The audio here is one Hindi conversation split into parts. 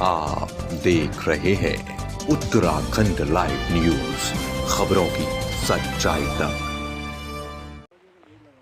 आप देख रहे हैं उत्तराखंड लाइव न्यूज, खबरों की सच्चाई तक।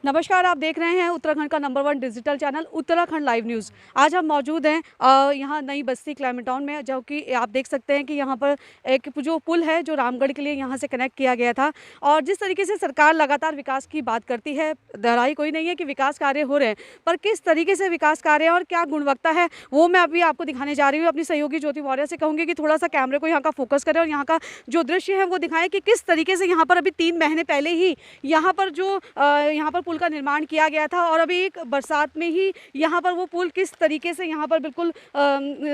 नमस्कार, आप देख रहे हैं उत्तराखंड का number 1 digital channel Uttarakhand live news. आज हम मौजूद हैं यहाँ नई बस्ती क्लाइमेट टाउन में, जो कि आप देख सकते हैं कि यहाँ पर एक जो पुल है जो रामगढ़ के लिए यहाँ से कनेक्ट किया गया था। और जिस तरीके से सरकार लगातार विकास की बात करती है, दोहराई कोई नहीं है कि विकास कार्य हो रहे हैं, पर किस तरीके से विकास कार्य और क्या गुणवत्ता है वो मैं अभी आपको दिखाने जा रही हूँ। अपनी सहयोगी ज्योति मौर्य से कहूँगी कि थोड़ा सा कैमरे को यहाँ का फोकस करें और यहाँ का जो दृश्य है वो दिखाएं कि किस तरीके से यहाँ पर अभी 3 महीने पहले ही यहाँ पर जो यहाँ पर पुल का निर्माण किया गया था, और अभी एक बरसात में ही यहाँ पर वो पुल किस तरीके से यहाँ पर बिल्कुल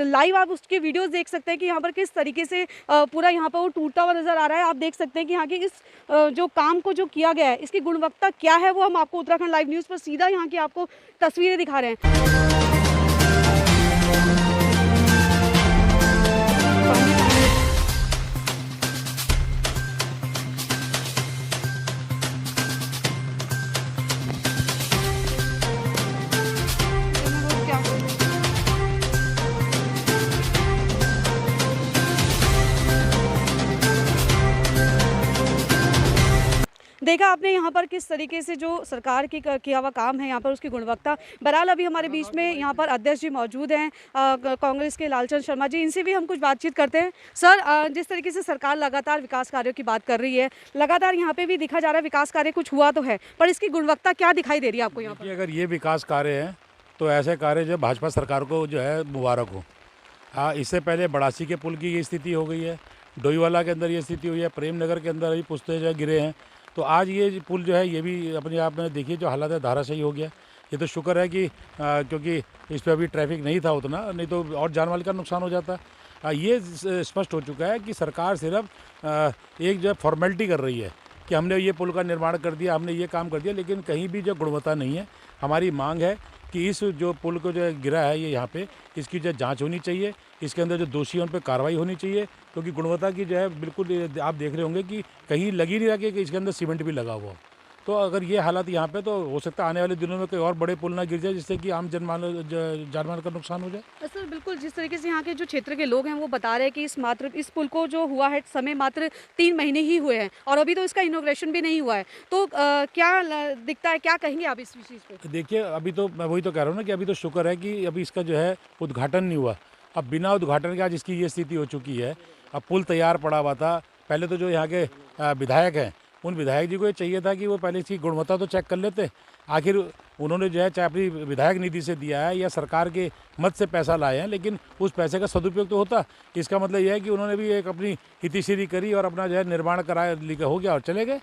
लाइव आप उसकी वीडियोस देख सकते हैं कि यहाँ पर किस तरीके से पूरा यहाँ पर वो टूटता हुआ नज़र आ रहा है। आप देख सकते हैं कि यहाँ की इस जो काम को जो किया गया है, इसकी गुणवत्ता क्या है, वो हम आपको उत्तराखंड लाइव न्यूज़ पर सीधा यहाँ की आपको तस्वीरें दिखा रहे हैं। देखा आपने यहाँ पर किस तरीके से जो सरकार की किया हुआ काम है, यहाँ पर उसकी गुणवत्ता। बहरहाल अभी हमारे बीच में यहाँ पर अध्यक्ष जी मौजूद हैं, कांग्रेस के लालचंद शर्मा जी, इनसे भी हम कुछ बातचीत करते हैं। सर, जिस तरीके से सरकार लगातार विकास कार्यों की बात कर रही है, लगातार यहाँ पे भी दिखा जा रहा है विकास कार्य कुछ हुआ तो है, पर इसकी गुणवत्ता क्या दिखाई दे रही है आपको यहाँ पर? अगर ये विकास कार्य हैं तो ऐसे कार्य जो भाजपा सरकार को जो है मुबारक हो। हाँ, इससे पहले बड़ासी के पुल की ये स्थिति हो गई है, डोईवाला के अंदर ये स्थिति हुई है, प्रेम नगर के अंदर अभी पुश्ते जो गिरे हैं। तो आज ये पुल जो है ये भी अपने आप में देखिए जो हालत है धाराशायी हो गया। ये तो शुक्र है कि क्योंकि इस पर अभी ट्रैफिक नहीं था उतना, नहीं तो और जान माल का नुकसान हो जाता। ये स्पष्ट हो चुका है कि सरकार सिर्फ एक जो फॉर्मेलिटी कर रही है कि हमने ये पुल का निर्माण कर दिया, हमने ये काम कर दिया, लेकिन कहीं भी जो गुणवत्ता नहीं है। हमारी मांग है कि इस जो पुल को जो गिरा है ये यहाँ पे, इसकी जो जांच होनी चाहिए, इसके अंदर जो दोषी हैं उन पर कार्रवाई होनी चाहिए, क्योंकि गुणवत्ता की जो है बिल्कुल आप देख रहे होंगे कि कहीं लग ही नहीं रहा कि इसके अंदर सीमेंट भी लगा हुआ। तो अगर ये हालात यहाँ पे, तो हो सकता है आने वाले दिनों में कोई और बड़े पुल ना गिर जाए जिससे कि आम जानमाल का नुकसान हो जाए। सर बिल्कुल, जिस तरीके से यहाँ के जो क्षेत्र के लोग हैं वो बता रहे हैं कि इस पुल को जो हुआ है समय मात्र 3 महीने ही हुए हैं और अभी तो इसका इनॉग्रेशन भी नहीं हुआ है। तो क्या दिखता है, क्या कहेंगे आप इस चीज़ पे? देखिए, अभी तो मैं वही तो कह रहा हूँ ना कि अभी तो शुक्र है कि अभी इसका जो है उद्घाटन नहीं हुआ। अब बिना उद्घाटन के आज इसकी ये स्थिति हो चुकी है। अब पुल तैयार पड़ा हुआ था। पहले तो जो यहाँ के विधायक हैं, उन विधायक जी को ये चाहिए था कि वो पहले इसकी गुणवत्ता तो चेक कर लेते। आखिर उन्होंने जो है चाहे अपनी विधायक निधि से दिया है या सरकार के मद से पैसा लाए हैं, लेकिन उस पैसे का सदुपयोग तो होता। इसका मतलब यह है कि उन्होंने भी एक अपनी हितैषी करी और अपना जो है निर्माण कराया, हो गया और चले गए।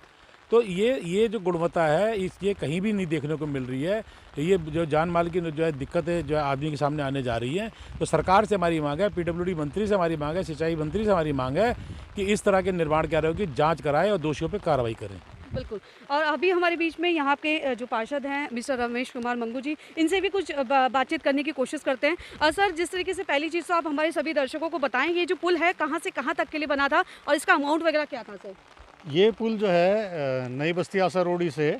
तो ये जो गुणवत्ता है ये कहीं भी नहीं देखने को मिल रही है। ये जो जान माल की जो है दिक्कतें जो है आदमी के सामने आने जा रही हैं। तो सरकार से हमारी मांग है, पीडब्ल्यूडी मंत्री से हमारी मांग है, सिंचाई मंत्री से हमारी मांग है कि इस तरह के निर्माण कार्यों की जांच कराएं और दोषियों पर कार्रवाई करें। बिल्कुल। और अभी हमारे बीच में यहाँ के जो पार्षद हैं मिस्टर रमेश कुमार मंगू जी, इनसे भी कुछ बातचीत करने की कोशिश करते हैं। सर, जिस तरीके से पहली चीज़ तो आप हमारे सभी दर्शकों को बताएं, ये जो पुल है कहाँ से कहाँ तक के लिए बना था और इसका अमाउंट वगैरह क्या था? सर, ये पुल जो है नई बस्ती आसा रोडी से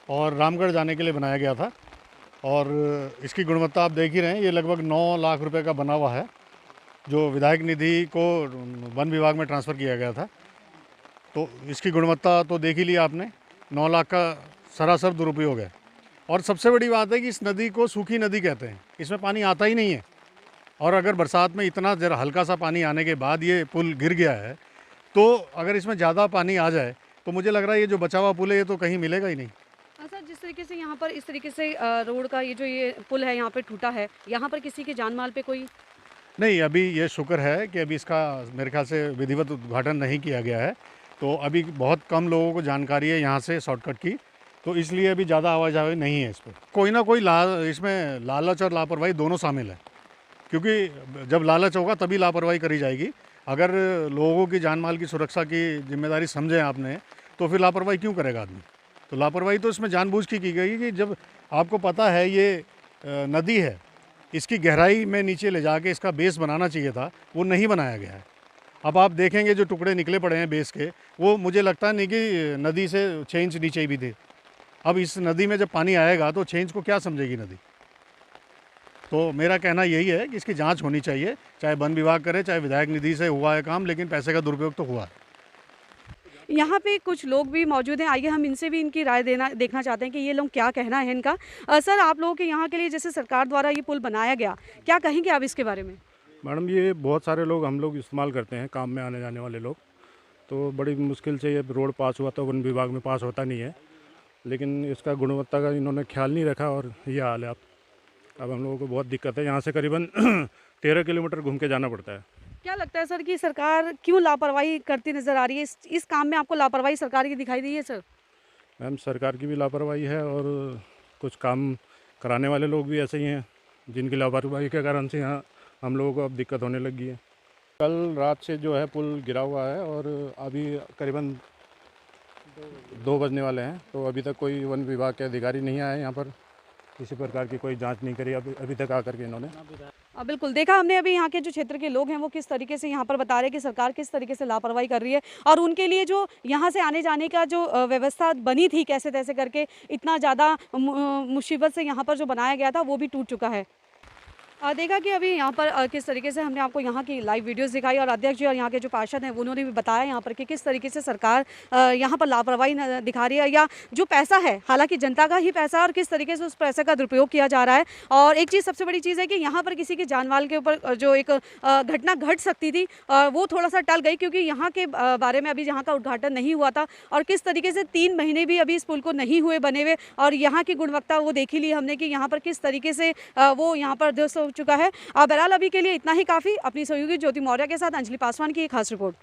और रामगढ़ जाने के लिए बनाया गया था, और इसकी गुणवत्ता आप देख ही रहे हैं। ये लगभग 9 लाख रुपए का बना हुआ है, जो विधायक निधि को वन विभाग में ट्रांसफ़र किया गया था। तो इसकी गुणवत्ता तो देख ही लिया आपने। 9 लाख का सरासर दुरुपयोग है। और सबसे बड़ी बात है कि इस नदी को सूखी नदी कहते हैं, इसमें पानी आता ही नहीं है। और अगर बरसात में इतना जरा हल्का सा पानी आने के बाद ये पुल गिर गया है, तो अगर इसमें ज़्यादा पानी आ जाए तो मुझे लग रहा है ये जो बचा हुआ पुल है ये तो कहीं मिलेगा ही नहीं। सर, जिस तरीके से यहाँ पर इस तरीके से रोड का ये पुल है यहाँ पे टूटा है, यहाँ पर किसी के जान माल पे कोई नहीं, अभी ये शुक्र है कि अभी इसका मेरे ख्याल से विधिवत उद्घाटन नहीं किया गया है। तो अभी बहुत कम लोगों को जानकारी है यहाँ से शॉर्टकट की, तो इसलिए अभी ज़्यादा आवाजाही नहीं है इस पर। कोई ना कोई इसमें लालच और लापरवाही दोनों शामिल है, क्योंकि जब लालच होगा तभी लापरवाही करी जाएगी। अगर लोगों की जान माल की सुरक्षा की जिम्मेदारी समझें आपने, तो फिर लापरवाही क्यों करेगा आदमी? तो लापरवाही तो इसमें जानबूझ की गई कि जब आपको पता है ये नदी है, इसकी गहराई में नीचे ले जाके इसका बेस बनाना चाहिए था, वो नहीं बनाया गया है। अब आप देखेंगे जो टुकड़े निकले पड़े हैं बेस के, वो मुझे लगता नहीं कि नदी से 6 इंच नीचे भी थे। अब इस नदी में जब पानी आएगा तो 6 इंच को क्या समझेगी नदी? तो मेरा कहना यही है कि इसकी जांच होनी चाहिए, चाहे वन विभाग करे, चाहे विधायक निधि से हुआ है काम, लेकिन पैसे का दुरुपयोग तो हुआ है। यहाँ पे कुछ लोग भी मौजूद हैं, आइए हम इनसे भी इनकी राय देखना चाहते हैं कि ये लोग क्या कहना है इनका। सर, आप लोगों के यहाँ के लिए जैसे सरकार द्वारा ये पुल बनाया गया, क्या कहेंगे आप इसके बारे में? मैडम, ये बहुत सारे लोग हम लोग इस्तेमाल करते हैं, काम में आने जाने वाले लोग, तो बड़ी मुश्किल से ये रोड पास हुआ, तो वन विभाग में पास होता नहीं है, लेकिन इसका गुणवत्ता का इन्होंने ख्याल नहीं रखा और ये हाल है। अब हम लोगों को बहुत दिक्कत है, यहाँ से करीबन 13 किलोमीटर घूम के जाना पड़ता है। क्या लगता है सर कि सरकार क्यों लापरवाही करती नज़र आ रही है? इस काम में आपको लापरवाही सरकार की दिखाई दी है सर? मैम, सरकार की भी लापरवाही है और कुछ काम कराने वाले लोग भी ऐसे ही हैं जिनकी लापरवाही के कारण से यहाँ हम लोगों को अब दिक्कत होने लगी है। कल रात से जो है पुल गिरा हुआ है और अभी करीबन 2 बजने वाले हैं, तो अभी तक कोई वन विभाग के अधिकारी नहीं आए यहाँ पर, किसी प्रकार की कोई जांच नहीं करी अभी तक आकर के इन्होंने। बिल्कुल देखा हमने अभी यहाँ के जो क्षेत्र के लोग हैं वो किस तरीके से यहाँ पर बता रहे हैं कि सरकार किस तरीके से लापरवाही कर रही है और उनके लिए जो यहाँ से आने जाने का जो व्यवस्था बनी थी कैसे तैसे करके, इतना ज़्यादा मुसीबत से यहाँ पर जो बनाया गया था वो भी टूट चुका है। देखा कि अभी यहाँ पर किस तरीके से हमने आपको यहाँ की लाइव वीडियोस दिखाई और अध्यक्ष जी और यहाँ के जो पार्षद हैं उन्होंने भी बताया यहाँ पर कि किस तरीके से सरकार यहाँ पर लापरवाही दिखा रही है, या जो पैसा है हालांकि जनता का ही पैसा और किस तरीके से उस पैसे का दुरुपयोग किया जा रहा है। और एक चीज़ सबसे बड़ी चीज़ है कि यहाँ पर किसी की जान माल के ऊपर जो एक घटना घट सकती थी वो थोड़ा सा टल गई, क्योंकि यहाँ के बारे में अभी यहाँ का उद्घाटन नहीं हुआ था और किस तरीके से 3 महीने भी अभी इस पुल को नहीं हुए बने हुए और यहाँ की गुणवत्ता वो देख ही ली हमने कि यहाँ पर किस तरीके से वो यहाँ पर ध्वस्त हो चुका है। बहरहाल अभी के लिए इतना ही काफ़ी। अपनी सहयोगी ज्योति मौर्य के साथ अंजलि पासवान की एक खास रिपोर्ट।